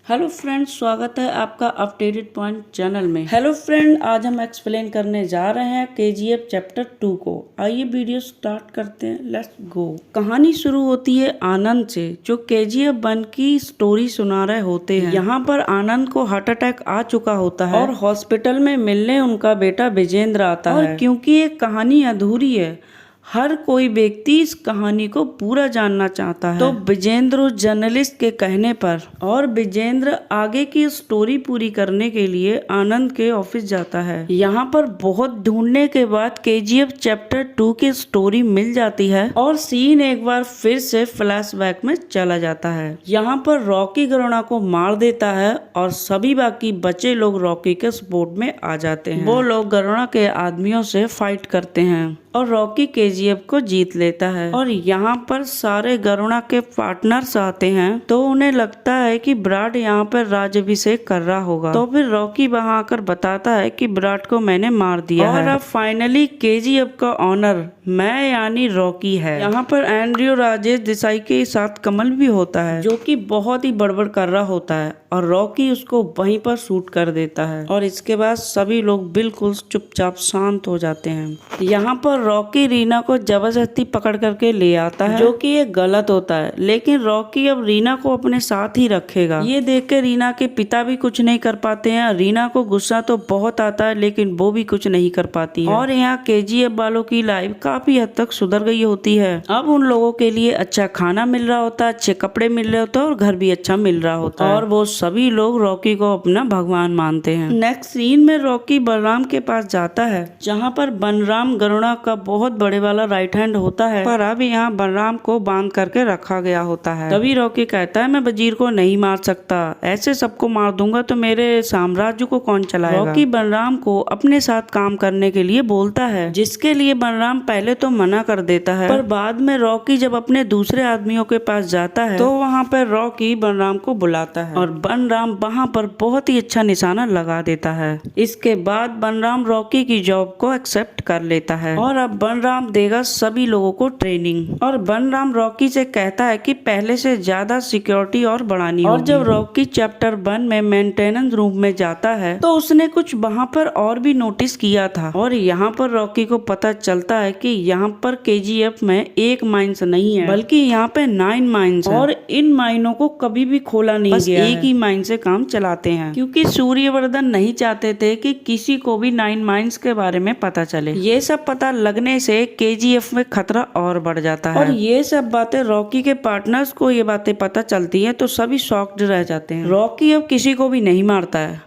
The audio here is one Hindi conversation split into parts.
हेलो फ्रेंड, स्वागत है आपका अपडेटेड पॉइंट चैनल में। हेलो फ्रेंड, आज हम एक्सप्लेन करने जा रहे हैं केजीएफ चैप्टर 2 को। आइए वीडियो स्टार्ट करते हैं, लेट्स गो। कहानी शुरू होती है आनंद से, जो केजीएफ 1 की स्टोरी सुना रहे होते हैं। यहाँ पर आनंद को हार्ट अटैक आ चुका होता है और हॉस्पिटल में मिलने उनका बेटा विजेंद्र आता है। और क्योंकि ये कहानी अधूरी है, हर कोई व्यक्ति इस कहानी को पूरा जानना चाहता है, तो विजेंद्र उस जर्नलिस्ट के कहने पर और विजेंद्र आगे की स्टोरी पूरी करने के लिए आनंद के ऑफिस जाता है। यहाँ पर बहुत ढूंढने के बाद केजीएफ चैप्टर 2 की स्टोरी मिल जाती है और सीन एक बार फिर से फ्लैशबैक में चला जाता है। यहाँ पर रॉकी गरुणा को मार देता है और सभी बाकी बचे लोग रॉकी के सपोर्ट में आ जाते हैं। वो लोग गरुणा के आदमियों से फाइट करते हैं और रॉकी केजीएफ को जीत लेता है। और यहाँ पर सारे गरुणा के पार्टनर्स आते हैं, तो उन्हें लगता है कि विराट यहाँ पर राज्याभिषेक कर रहा होगा। तो फिर रॉकी वहाँ आकर बताता है कि विराट को मैंने मार दिया है। और अब फाइनली केजीएफ का ऑनर मैं यानी रॉकी है। यहाँ पर एंड्रयू राजेश देसाई के साथ कमल भी होता है, जो कि बहुत ही बड़बड़ कर रहा होता है और रॉकी उसको वहीं पर शूट कर देता है। और इसके बाद सभी लोग बिल्कुल चुपचाप शांत हो जाते हैं। यहाँ पर रॉकी रीना को जबरदस्ती पकड़ करके ले आता है, जो कि ये गलत होता है, लेकिन रॉकी अब रीना को अपने साथ ही रखेगा। ये देख के रीना के पिता भी कुछ नहीं कर पाते हैं। रीना को गुस्सा तो बहुत आता है, लेकिन वो भी कुछ नहीं कर पाती है। और यहाँ केजीएफ वालों की लाइफ काफी हद तक सुधर गई होती है। अब उन लोगों के लिए अच्छा खाना मिल रहा होता है, अच्छे कपड़े मिल रहे होते हैं और घर भी अच्छा मिल रहा होता है। और वो सभी लोग रॉकी को अपना भगवान मानते हैं। नेक्स्ट सीन में रॉकी बलराम के पास जाता है, जहाँ पर बलराम गरुणा का बहुत बड़े वाला राइट हैंड होता है, पर अब यहाँ बलराम को बांध करके रखा गया होता है। तभी रॉकी कहता है मैं वजीर को नहीं मार सकता, ऐसे सबको मार दूंगा तो मेरे साम्राज्य को कौन चलाएगा। रॉकी बलराम को अपने साथ काम करने के लिए बोलता है, जिसके लिए बलराम पहले तो मना कर देता है, पर बाद में रॉकी जब अपने दूसरे आदमियों के पास जाता है, तो वहाँ पर रॉकी बलराम को बुलाता है और बलराम वहाँ पर बहुत ही अच्छा निशाना लगा देता है। इसके बाद बलराम रॉकी की जॉब को एक्सेप्ट कर लेता है और अब बलराम देगा सभी लोगों को ट्रेनिंग। और बलराम रॉकी से कहता है कि पहले से ज्यादा सिक्योरिटी और बढ़ानी होगी। और जब रॉकी चैप्टर 1 में मेंटेनेंस रूम में जाता है, तो उसने कुछ वहाँ पर और भी नोटिस किया था। और यहाँ पर रॉकी को पता चलता है कि यहाँ पर केजीएफ में एक माइंस नहीं है, बल्कि यहाँ पे 9 माइंस है। और इन माइनों को कभी भी खोला नहीं गया है, एक ही माइन से काम चलाते हैं, क्योंकि सूर्यवर्धन नहीं चाहते थे कि किसी को भी 9 माइंस के बारे में पता चले। ये सब पता लगने से केजीएफ में खतरा और बढ़ जाता है। और ये सब बातें रॉकी के पार्टनर्स को ये बातें पता चलती हैं, तो सभी शॉक्ड रह जाते हैं। रॉकी अब किसी को भी नहीं मारता है,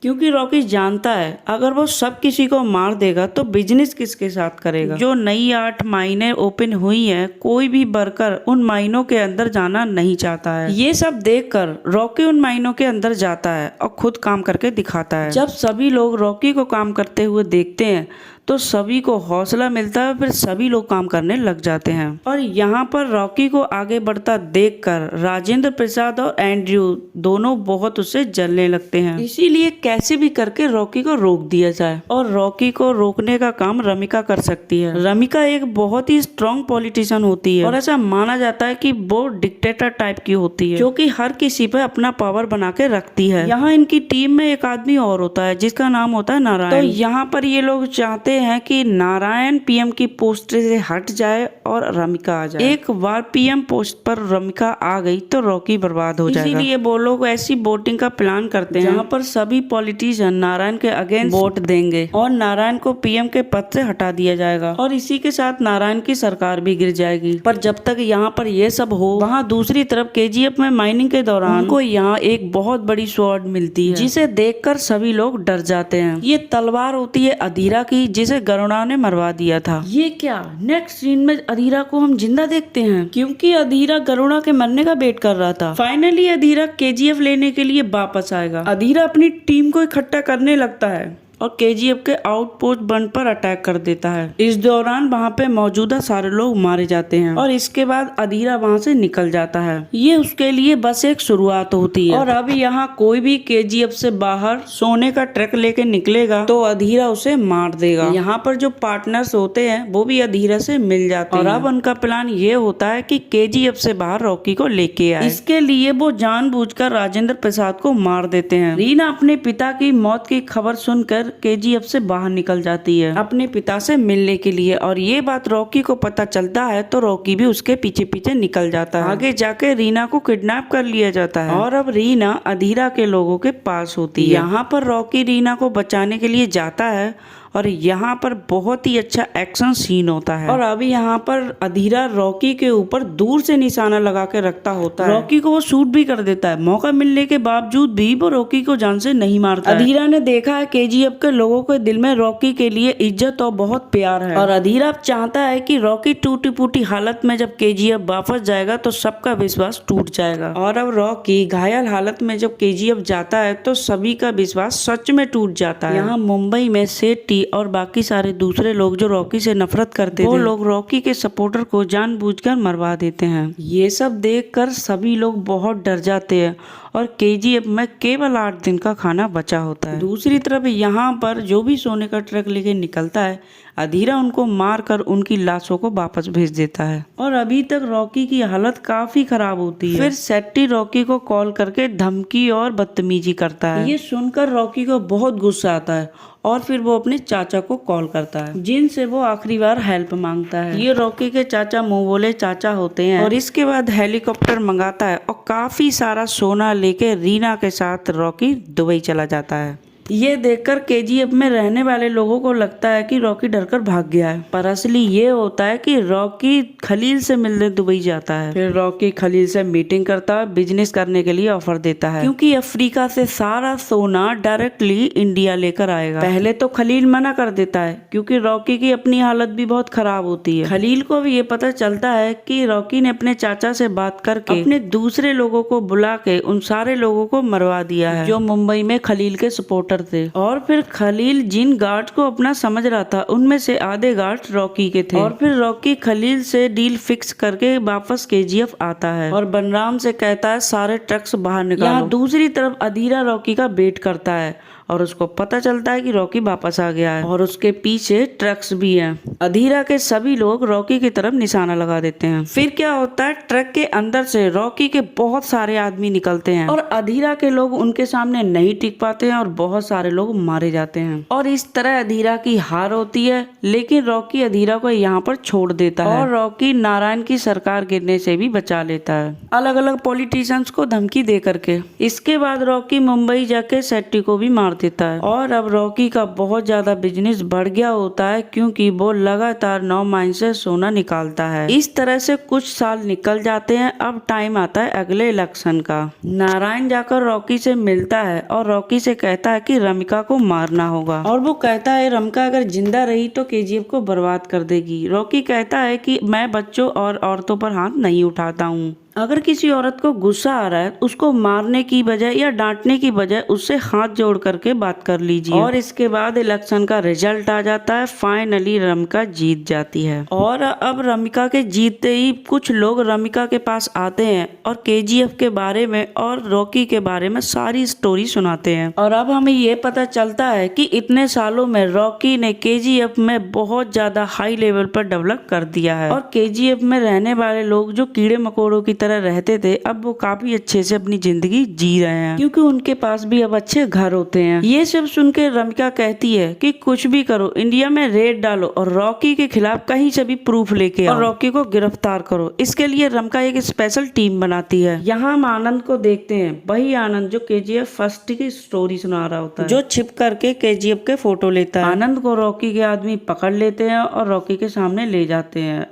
क्योंकि रॉकी जानता है अगर वो सब किसी को मार देगा तो बिजनेस किसके साथ करेगा। जो नई 8 माइनें ओपन हुई हैं, कोई भी वर्कर उन माइनों के अंदर जाना नहीं चाहता है। ये सब देखकर रॉकी उन माइनों के अंदर जाता है और खुद काम करके दिखाता है। जब सभी लोग रॉकी को काम करते हुए देखते हैं, तो सभी को हौसला मिलता है, फिर सभी लोग काम करने लग जाते हैं। और यहाँ पर रॉकी को आगे बढ़ता देखकर राजेंद्र प्रसाद और एंड्रयू दोनों बहुत उससे जलने लगते हैं। इसीलिए कैसे भी करके रॉकी को रोक दिया जाए, और रॉकी को रोकने का काम रमिका कर सकती है। रमिका एक बहुत ही स्ट्रॉन्ग पॉलिटिशियन होती है और ऐसा माना जाता है कि वो डिक्टेटर टाइप की होती है, जो कि हर किसी पे अपना पावर बना के रखती है। यहाँ इनकी टीम में एक आदमी और होता है, जिसका नाम होता है नारायण। तो यहाँ पर ये लोग चाहते हैं कि नारायण पीएम की पोस्ट से हट जाए और रमिका आ जाए। एक बार पीएम पोस्ट पर रमिका आ गई तो रॉकी बर्बाद हो जाएगा। इसीलिए वो लोग ऐसी वोटिंग का प्लान करते हैं, जहाँ पर सभी पॉलिटिशियन नारायण के अगेंस्ट वोट देंगे और नारायण को पीएम के पद से हटा दिया जाएगा, और इसी के साथ नारायण की सरकार भी गिर जाएगी। पर जब तक यहाँ पर ये सब हो, वहाँ दूसरी तरफ केजीएफ में माइनिंग के दौरान उनको यहाँ एक बहुत बड़ी स्वॉर्ड मिलती है, जिसे देखकर सभी लोग डर जाते हैं। ये तलवार होती है अधीरा की, जिसे गरुणा ने मरवा दिया था। ये क्या नेक्स्ट सीन में अधीरा को हम जिंदा देखते हैं, क्योंकि अधीरा गरुणा के मरने का वेट कर रहा था। फाइनली अधीरा केजीएफ लेने के लिए वापस आएगा। अधीरा अपनी टीम को इकट्ठा करने लगता है और केजीएफ के आउटपोस्ट 1 पर अटैक कर देता है। इस दौरान वहाँ पे मौजूदा सारे लोग मारे जाते हैं और इसके बाद अधीरा वहाँ से निकल जाता है। ये उसके लिए बस एक शुरुआत होती है और अब यहाँ कोई भी केजीएफ से बाहर सोने का ट्रक लेके निकलेगा तो अधीरा उसे मार देगा। यहाँ पर जो पार्टनर्स होते हैं वो भी अधीरा से मिल जाते हैं और अब उनका प्लान ये होता है कि केजीएफ से बाहर रॉकी को लेके आए। इसके लिए वो जानबूझकर राजेंद्र प्रसाद को मार देते हैं। रीना अपने पिता की मौत की खबर सुनकर केजीएफ से बाहर निकल जाती है अपने पिता से मिलने के लिए और ये बात रॉकी को पता चलता है तो रॉकी भी उसके पीछे पीछे निकल जाता है। आगे जाके रीना को किडनैप कर लिया जाता है और अब रीना अधीरा के लोगों के पास होती है। यहाँ पर रॉकी रीना को बचाने के लिए जाता है और यहाँ पर बहुत ही अच्छा एक्शन सीन होता है और अभी यहाँ पर अधीरा रॉकी के ऊपर दूर से निशाना लगा के रखता होता है। रॉकी को वो शूट भी कर देता है। मौका मिलने के बावजूद भी वो रॉकी को जान से नहीं मारता। अधीरा ने देखा है केजीएफ के लोगों के दिल में रॉकी के लिए इज्जत और बहुत प्यार है और अधीरा चाहता है कि रॉकी टूटी फूटी हालत में जब केजीएफ वापस जाएगा तो सबका विश्वास टूट जाएगा और अब रॉकी घायल हालत में जब केजीएफ जाता है तो सभी का विश्वास सच में टूट जाता है। यहाँ मुंबई में सेठी और बाकी सारे दूसरे लोग जो रॉकी से नफरत करते थे वो लोग रॉकी के सपोर्टर को जानबूझकर मरवा देते हैं। ये सब देखकर सभी लोग बहुत डर जाते हैं और केजीएफ में केवल 8 दिन का खाना बचा होता है। दूसरी तरफ यहाँ पर जो भी सोने का ट्रक लेके निकलता है अधीरा उनको मार कर उनकी लाशों को वापस भेज देता है और अभी तक रॉकी की हालत काफी खराब होती है। फिर सेट्टी रॉकी को कॉल करके धमकी और बदतमीजी करता है। ये सुनकर रॉकी को बहुत गुस्सा आता है और फिर वो अपने चाचा को कॉल करता है जिनसे वो आखिरी बार हेल्प मांगता है। ये रॉकी के चाचा मुंह बोले चाचा होते हैं और इसके बाद हेलीकॉप्टर मंगाता है और काफी सारा सोना लेके रीना के साथ रॉकी दुबई चला जाता है। ये देखकर केजीएफ में रहने वाले लोगों को लगता है कि रॉकी डरकर भाग गया है पर असली ये होता है कि रॉकी खलील से मिलने दुबई जाता है। फिर रॉकी खलील से मीटिंग करता है, बिजनेस करने के लिए ऑफर देता है क्योंकि अफ्रीका से सारा सोना डायरेक्टली इंडिया लेकर आएगा। पहले तो खलील मना कर देता है क्योंकि रॉकी की अपनी हालत भी बहुत खराब होती है। खलील को भी ये पता चलता है कि रॉकी ने अपने चाचा से बात करके अपने दूसरे लोगों को बुला के उन सारे लोगों को मरवा दिया है जो मुंबई में खलील के सपोर्टर थे। और फिर खलील जिन गार्ड को अपना समझ रहा था उनमें से आधे गार्ड रॉकी के थे और फिर रॉकी खलील से डील फिक्स करके वापस केजीएफ आता है और बनराम से कहता है सारे ट्रक्स बाहर निकालो। यहाँ दूसरी तरफ अधीरा रॉकी का वेट करता है और उसको पता चलता है कि रॉकी वापस आ गया है और उसके पीछे ट्रक्स भी हैं। अधीरा के सभी लोग रॉकी की तरफ निशाना लगा देते हैं। फिर क्या होता है ट्रक के अंदर से रॉकी के बहुत सारे आदमी निकलते हैं और अधीरा के लोग उनके सामने नहीं टिक पाते हैं और बहुत सारे लोग मारे जाते हैं और इस तरह अधीरा की हार होती है। लेकिन रॉकी अधीरा को यहाँ पर छोड़ देता है और रॉकी नारायण की सरकार गिरने से भी बचा लेता है अलग अलग पॉलिटिशियंस को धमकी दे करके। इसके बाद रॉकी मुंबई जाके सेट्टी को भी मार देता है और अब रॉकी का बहुत ज्यादा बिजनेस बढ़ गया होता है क्योंकि वो लगातार 9 माइन से सोना निकालता है। इस तरह से कुछ साल निकल जाते हैं। अब टाइम आता है अगले इलेक्शन का। नारायण जाकर रॉकी से मिलता है और रॉकी से कहता है कि रमिका को मारना होगा और वो कहता है रमिका अगर जिंदा रही तो केजीएफ को बर्बाद कर देगी। रॉकी कहता है कि मैं बच्चों और औरतों पर हाथ नहीं उठाता हूँ। अगर किसी औरत को गुस्सा आ रहा है उसको मारने की बजाय या डांटने की बजाय उससे हाथ जोड़ करके बात कर लीजिए। और इसके बाद इलेक्शन का रिजल्ट आ जाता है। फाइनली रमिका जीत जाती है और अब रमिका के जीतते ही कुछ लोग रमिका के पास आते हैं और केजीएफ के बारे में और रॉकी के बारे में सारी स्टोरी सुनाते हैं और अब हमें ये पता चलता है कि इतने सालों में रॉकी ने केजीएफ में बहुत ज्यादा हाई लेवल पर डेवलप कर दिया है और केजीएफ में रहने वाले लोग जो कीड़े मकोड़ों की तरह रहते थे अब वो काफी अच्छे से अपनी जिंदगी जी रहे हैं क्योंकि उनके पास भी अब अच्छे घर होते हैं। ये सब सुनकर रमिका कहती है कि कुछ भी करो इंडिया में रेड डालो और रॉकी के खिलाफ कहीं से भी प्रूफ लेके आओ और रॉकी को गिरफ्तार करो। इसके लिए रमिका एक स्पेशल टीम बनाती है। यहाँ हम आनंद को देखते हैं, वही आनंद जो केजीएफ फर्स्ट की स्टोरी सुना रहा होता है, जो छिप करके केजीएफ के फोटो लेता है। आनंद को रॉकी के आदमी पकड़ लेते हैं और रॉकी के सामने ले जाते हैं।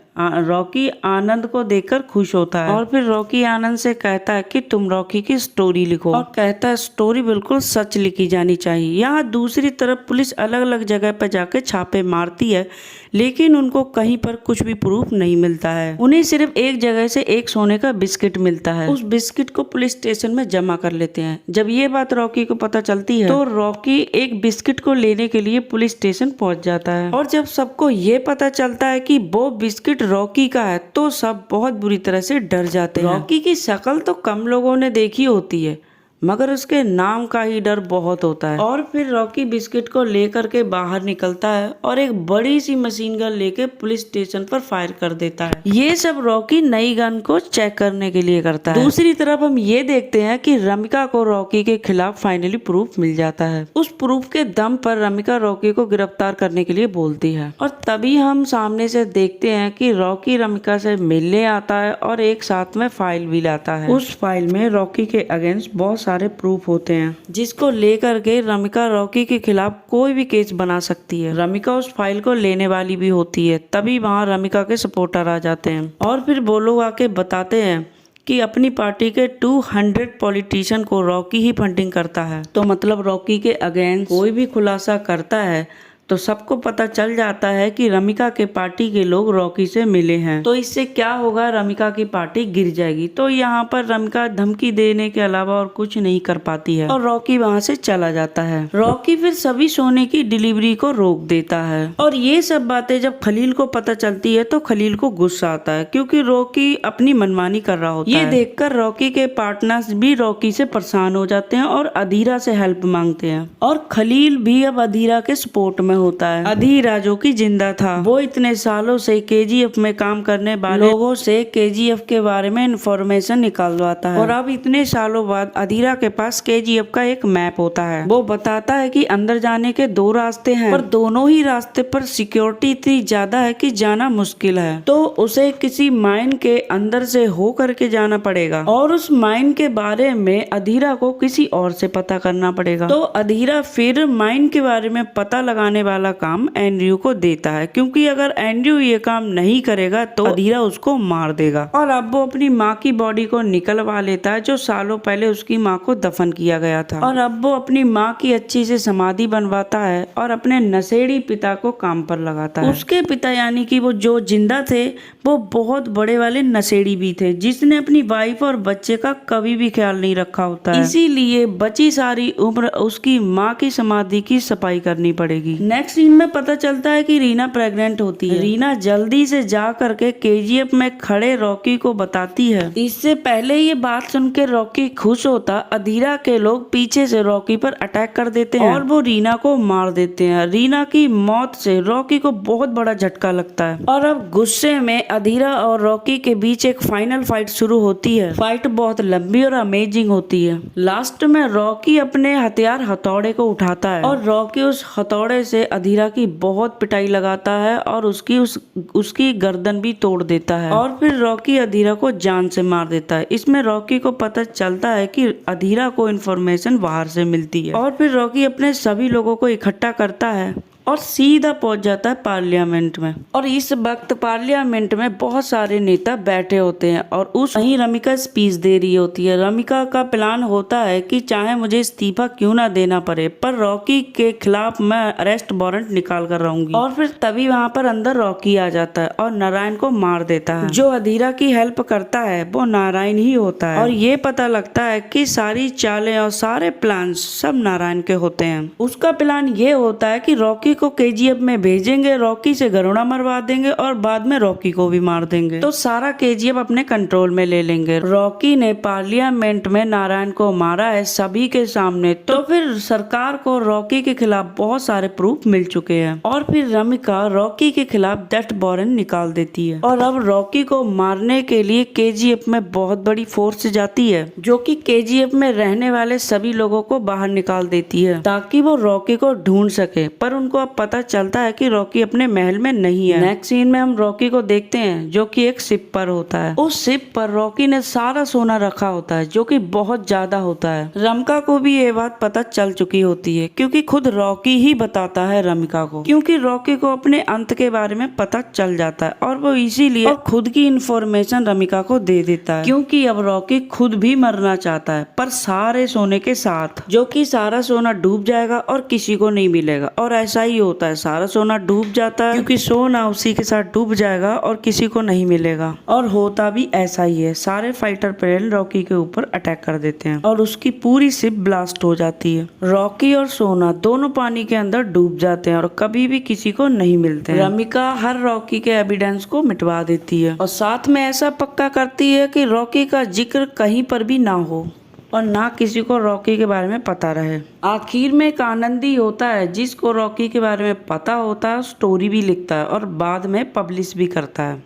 रॉकी आनंद को देखकर खुश होता है और फिर रॉकी आनंद से कहता है कि तुम रॉकी की स्टोरी लिखो और कहता है स्टोरी बिल्कुल सच लिखी जानी चाहिए। यहाँ दूसरी तरफ पुलिस अलग अलग जगह पर जाके छापे मारती है लेकिन उनको कहीं पर कुछ भी प्रूफ नहीं मिलता है। उन्हें सिर्फ एक जगह से एक सोने का बिस्किट मिलता है। उस बिस्किट को पुलिस स्टेशन में जमा कर लेते हैं। जब ये बात रॉकी को पता चलती है तो रॉकी एक बिस्किट को लेने के लिए पुलिस स्टेशन पहुंच जाता है। और जब सबको ये पता चलता है कि वो बिस्किट रॉकी का है तो सब बहुत बुरी तरह से डर जाते हैं। रॉकी की शक्ल तो कम लोगों ने देखी होती है, मगर उसके नाम का ही डर बहुत होता है। और फिर रॉकी बिस्किट को लेकर के बाहर निकलता है और एक बड़ी सी मशीन गन लेके पुलिस स्टेशन पर फायर कर देता है। ये सब रॉकी नई गन को चेक करने के लिए करता है। दूसरी तरफ हम ये देखते हैं कि रमिका को रॉकी के खिलाफ फाइनली प्रूफ मिल जाता है। उस प्रूफ के दम पर रमिका रॉकी को गिरफ्तार करने के लिए बोलती है और तभी हम सामने से देखते हैं कि रॉकी रमिका से मिलने आता है और एक साथ में फाइल भी लाता है। उस फाइल में रॉकी के अगेंस्ट बहुत सारे प्रूफ होते हैं, जिसको लेकर के रमिका रॉकी के खिलाफ कोई भी केस बना सकती है। रमिका उस फाइल को लेने वाली भी होती है। तभी वहाँ रमिका के सपोर्टर आ जाते हैं और फिर वो लोग आके बताते हैं कि अपनी पार्टी के 200 पॉलिटिशियन को रॉकी ही फंडिंग करता है। तो मतलब रॉकी के अगेंस्ट कोई भी खुलासा करता है तो सबको पता चल जाता है कि रमिका के पार्टी के लोग रॉकी से मिले हैं। तो इससे क्या होगा, रमिका की पार्टी गिर जाएगी। तो यहाँ पर रमिका धमकी देने के अलावा और कुछ नहीं कर पाती है और रॉकी वहाँ से चला जाता है। रॉकी फिर सभी सोने की डिलीवरी को रोक देता है और ये सब बातें जब खलील को पता चलती है तो खलील को गुस्सा आता है, क्योंकि रॉकी अपनी मनमानी कर रहा होता है। ये देखकर रॉकी के पार्टनर्स भी रॉकी से परेशान हो जाते हैं और अधीरा से हेल्प मांगते हैं और खलील भी अब अधीरा के सपोर्ट में होता है। अधीरा जो कि जिंदा था, वो इतने सालों से केजीएफ में काम करने वाले लोगों से केजीएफ के बारे में इंफॉर्मेशन निकालवाता है और अब इतने सालों बाद अधीरा के पास केजीएफ का एक मैप होता है। वो बताता है कि अंदर जाने के 2 रास्ते हैं, पर दोनों ही रास्ते पर सिक्योरिटी इतनी ज्यादा है कि जाना मुश्किल है। तो उसे किसी माइन के अंदर से हो करके जाना पड़ेगा और उस माइन के बारे में अधीरा को किसी और से पता करना पड़ेगा। तो अधीरा फिर माइन के बारे में पता लगाने वाला काम एंड्रयू को देता है, क्योंकि अगर एंड्रयू ये काम नहीं करेगा तो अधीरा उसको मार देगा। और अब वो अपनी माँ की बॉडी को निकलवा लेता है जो सालों पहले उसकी माँ को दफन किया गया था। और अब वो अपनी माँ की अच्छी से समाधि बनवाता है और अपने नशेड़ी पिता को काम पर लगाता है। उसके पिता यानी कि वो जो जिंदा थे वो बहुत बड़े वाले नशेड़ी भी थे, जिसने अपनी वाइफ और बच्चे का कभी भी ख्याल नहीं रखा होता है। इसीलिए बची सारी उम्र उसकी माँ की समाधि की सफाई करनी पड़ेगी। नेक्स्ट सीन में पता चलता है कि रीना प्रेग्नेंट होती है। रीना जल्दी से जा करके केजीएफ में खड़े रॉकी को बताती है। इससे पहले ये बात सुन के रॉकी खुश होता, अधीरा के लोग पीछे से रॉकी पर अटैक कर देते हैं और वो रीना को मार देते हैं। रीना की मौत से रॉकी को बहुत बड़ा झटका लगता है और अब गुस्से में अधीरा और रॉकी के बीच एक फाइनल फाइट शुरू होती है। फाइट बहुत लंबी और अमेजिंग होती है। लास्ट में रॉकी अपने हथियार हथौड़े को उठाता है और रॉकी उस हथौड़े से अधीरा की बहुत पिटाई लगाता है और उसकी गर्दन भी तोड़ देता है और फिर रॉकी अधीरा को जान से मार देता है। इसमें रॉकी को पता चलता है कि अधीरा को इन्फॉर्मेशन बाहर से मिलती है और फिर रॉकी अपने सभी लोगों को इकट्ठा करता है और सीधा पहुंच जाता है पार्लियामेंट में। और इस वक्त पार्लियामेंट में बहुत सारे नेता बैठे होते हैं और वहीं रमिका स्पीच दे रही होती है। रमिका का प्लान होता है कि चाहे मुझे इस्तीफा क्यों ना देना पड़े, पर रॉकी के खिलाफ मैं अरेस्ट वारंट निकाल कर रहूंगी। और फिर तभी वहाँ पर अंदर रॉकी आ जाता है और नारायण को मार देता है। जो अधीरा की हेल्प करता है वो नारायण ही होता है और ये पता लगता है कि सारी चालें और सारे प्लान सब नारायण के होते हैं। उसका प्लान ये होता है कि रॉकी को केजीएफ में भेजेंगे, रॉकी से गरुड़ा मरवा देंगे और बाद में रॉकी को भी मार देंगे, तो सारा केजीएफ अपने कंट्रोल में ले लेंगे। रॉकी ने पार्लियामेंट में नारायण को मारा है सभी के सामने, तो फिर सरकार को रॉकी के खिलाफ बहुत सारे प्रूफ मिल चुके हैं और फिर रमिका रॉकी के खिलाफ डेथ वारंट निकाल देती है। और अब रॉकी को मारने के लिए केजीएफ में बहुत बड़ी फोर्स जाती है जो कि केजीएफ में रहने वाले सभी लोगों को बाहर निकाल देती है ताकि वो रॉकी को ढूंढ सके। पर उनको अब पता चलता है कि रॉकी अपने महल में नहीं है। नेक्स्ट सीन में हम रॉकी को देखते हैं जो कि एक शिप पर होता है। उस शिप पर रॉकी ने सारा सोना रखा होता है जो कि बहुत ज्यादा होता है। रमिका को भी ये बात पता चल चुकी होती है क्योंकि खुद रॉकी ही बताता है रमिका को, क्योंकि रॉकी को अपने अंत के बारे में पता चल जाता है और वो इसीलिए खुद की इंफॉर्मेशन रमिका को दे देता है, क्योंकि अब रॉकी खुद भी मरना चाहता है पर सारे सोने के साथ, जो कि सारा सोना डूब जाएगा और किसी को नहीं मिलेगा। और ऐसा ही ही होता है, सारा सोना डूब जाता है क्योंकि सोना उसी के साथ डूब जाएगा और किसी को नहीं मिलेगा। और होता भी ऐसा ही है, सारे फाइटर प्लेन रॉकी के ऊपर अटैक कर देते हैं और उसकी पूरी शिप ब्लास्ट हो जाती है। रॉकी और सोना दोनों पानी के अंदर डूब जाते हैं और कभी भी किसी को नहीं मिलते हैं। रमिका हर रॉकी के एविडेंस को मिटवा देती है और साथ में ऐसा पक्का करती है कि रॉकी का जिक्र कहीं पर भी ना हो और ना किसी को रॉकी के बारे में पता रहे। आखिर में एक आनंदी होता है जिसको रॉकी के बारे में पता होता है, स्टोरी भी लिखता है और बाद में पब्लिश भी करता है।